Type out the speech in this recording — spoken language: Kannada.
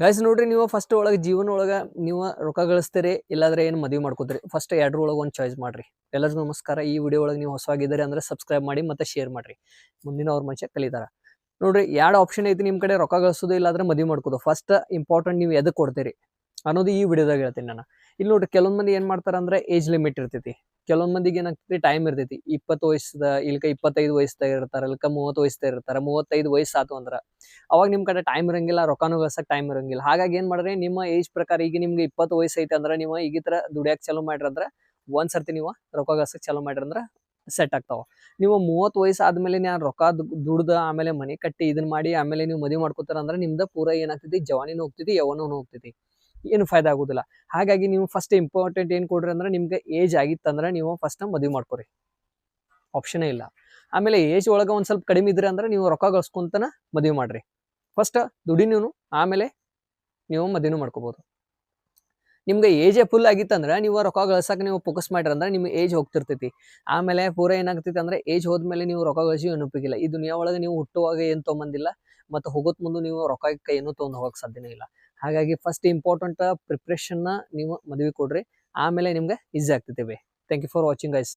ಗೈಸ್ ನೋಡ್ರಿ, ನೀವು ಫಸ್ಟ್ ಒಳಗೆ ಜೀವನ ಒಳಗೆ ನೀವು ರೊಕ್ಕ ಗಳಿಸ್ತೀರಿ ಇಲ್ಲಾಂದ್ರೆ ಏನು ಮದುವೆ ಮಾಡ್ಕೋತೀರಿ. ಫಸ್ಟ್ ಎರಡರ ಒಳಗೆ ಒಂದು ಚಾಯ್ಸ್ ಮಾಡ್ರಿ. ಎಲ್ಲರಿಗೂ ನಮಸ್ಕಾರ. ಈ ವಿಡಿಯೋ ಒಳಗೆ ನೀವು ಹೊಸವಾಗಿದ್ದೀರಿ ಅಂದ್ರೆ ಸಬ್ಸ್ಕ್ರೈಬ್ ಮಾಡಿ ಮತ್ತೆ ಶೇರ್ ಮಾಡ್ರಿ. ಮುಂದಿನ ಅವ್ರ ಮನುಷ್ಯ ಕಲಿತಾರ. ನೋಡ್ರಿ, ಎರಡು ಆಪ್ಷನ್ ಐತಿ ನಿಮ್ಮ ಕಡೆ: ರೊಕ್ಕ ಗಳಿಸೋದು ಇಲ್ಲಾಂದ್ರೆ ಮದುವೆ ಮಾಡ್ಕೋದು. ಫಸ್ಟ್ ಇಂಪಾರ್ಟೆಂಟ್ ನೀವು ಎದಕ್ಕೆ ಕೊಡ್ತೀರಿ ಅನ್ನೋದು ಈ ವಿಡಿಯೋದಾಗ ಹೇಳ್ತೀನಿ ನಾನು. ಇಲ್ಲಿ ನೋಡ್ರಿ, ಕೆಲವೊಂದು ಮಂದಿ ಏನ್ ಮಾಡ್ತಾರ ಅಂದ್ರೆ ಏಜ್ ಲಿಮಿಟ್ ಇರ್ತೈತಿ. ಕೆಲವೊಂದ್ ಮಂದಿಗೆ ಏನಾಗ್ತೈತಿ, ಟೈಮ್ ಇರ್ತೈತಿ. 20 ವಯಸ್ಸದ ಇಲ್ಕ 25 ವಯಸ್ಸದಾಗ ಇರ್ತಾರ, ಇಲ್ಕ 30 ವಯಸ್ಸದಾಗ ಇರ್ತಾರ. 35 ವಯಸ್ಸಾತು ಅಂದ್ರ ಅವಾಗ ನಿಮ್ ಕಡೆ ಟೈಮ್ ಇರಂಗಿಲ್ಲ, ರೊಕ್ಕನೂ ಗಳಿಸಕ್ ಟೈಮ್ ಇರಂಗಿಲ್ಲ. ಹಾಗಾಗಿ ಏನ್ ಮಾಡ್ರಿ, ನಿಮ್ಮ ಏಜ್ ಪ್ರಕಾರ ಈಗ ನಿಮ್ಗೆ 20 ವಯಸ್ಸು ಐತೆ ಅಂದ್ರೆ ನೀವು ಈಗ ಈ ತರ ದುಡಿಯಾಕ್ ಚಾಲೂ ಮಾಡ್ರಿ ಅಂದ್ರೆ ಒಂದ್ಸರ್ತಿ ನೀವು ರೊಕ್ಕ ಗಳಿಸಕ್ ಚಾಲೂ ಮಾಡ್ರಿ ಅಂದ್ರೆ ಸೆಟ್ ಆಗ್ತಾವ. ನೀವು 30 ವಯಸ್ಸು ಆದ್ಮೇಲೆ ನಾನು ರೊಕ್ಕ ದುಡ್ದ ಆಮೇಲೆ ಮನೆ ಕಟ್ಟಿ ಇದನ್ನ ಮಾಡಿ ಆಮೇಲೆ ನೀವು ಮದುವೆ ಮಾಡ್ಕೋತಾರ ಅಂದ್ರೆ ನಿಮ್ದ ಪೂರ ಏನಾಗ್ತೈತಿ, ಜವಾನಿನೂ ಹೋಗ್ತೈತಿ, ಯೌವನೂ ಹೋಗ್ತೈತಿ, ಏನು ಫಾಯ್ದಾ ಆಗುದಿಲ್ಲ. ಹಾಗಾಗಿ ನೀವು ಫಸ್ಟ್ ಇಂಪಾರ್ಟೆಂಟ್ ಏನ್ ಕೊಡ್ರಿ ಅಂದ್ರೆ ನಿಮ್ಗೆ ಏಜ್ ಆಗಿತ್ತಂದ್ರೆ ನೀವು ಫಸ್ಟ್ ಮದುವೆ ಮಾಡ್ಕೊರಿ, ಆಪ್ಷನೇ ಇಲ್ಲ. ಆಮೇಲೆ ಏಜ್ ಒಳಗ ಒಂದ್ ಸ್ವಲ್ಪ ಕಡಿಮೆ ಇದ್ರಿ ಅಂದ್ರೆ ನೀವು ರೊಕ್ಕ ಗಳಿಸ್ಕೊಂತನ ಮದುವೆ ಮಾಡ್ರಿ. ಫಸ್ಟ್ ದುಡಿನೂ ಆಮೇಲೆ ನೀವು ಮದುವೆನೂ ಮಾಡ್ಕೋಬಹುದು. ನಿಮ್ಗೆ ಏಜ್ ಫುಲ್ ಆಗಿತ್ತಂದ್ರೆ ನೀವು ರೊಕ್ಕ ಗಳಿಸಕ್ಕೆ ನೀವು ಫೋಕಸ್ ಮಾಡ್ರಿ ಅಂದ್ರೆ ನಿಮ್ಗೆ ಏಜ್ ಹೋಗ್ತಿರ್ತೈತಿ. ಆಮೇಲೆ ಪೂರ ಏನಾಗ್ತೈತಿ ಅಂದ್ರೆ ಏಜ್ ಹೋದ್ಮೇಲೆ ನೀವು ರೊಕ್ಕ ಗಳಿಸಿ ಏನು ಉಪಯೋಗಿಲ್ಲ. ಈ ದುನಿಯಾ ಒಳಗೆ ನೀವು ಹುಟ್ಟುವಾಗ ಏನ್ ತೊಗೊಂಬಂದಿಲ್ಲ, ಮತ್ತೆ ಹೋಗೋತ್ ಮುಂದೆ ನೀವು ರೊಕ್ಕ ಏನು ತೊಗೊಂಡ್ ಹೋಗಕ್ ಸಾಧ್ಯನೇ ಇಲ್ಲ. ಹಾಗಾಗಿ ಫಸ್ಟ್ ಇಂಪಾರ್ಟೆಂಟ್ ಪ್ರಿಪ್ರೇಷನ್ ನೀವು ಮದುವೆ ಕೊಡ್ರಿ, ಆಮೇಲೆ ನಿಮ್ಗೆ ಈಸಿ ಆಗ್ತೈತಿ. Thank you for watching guys.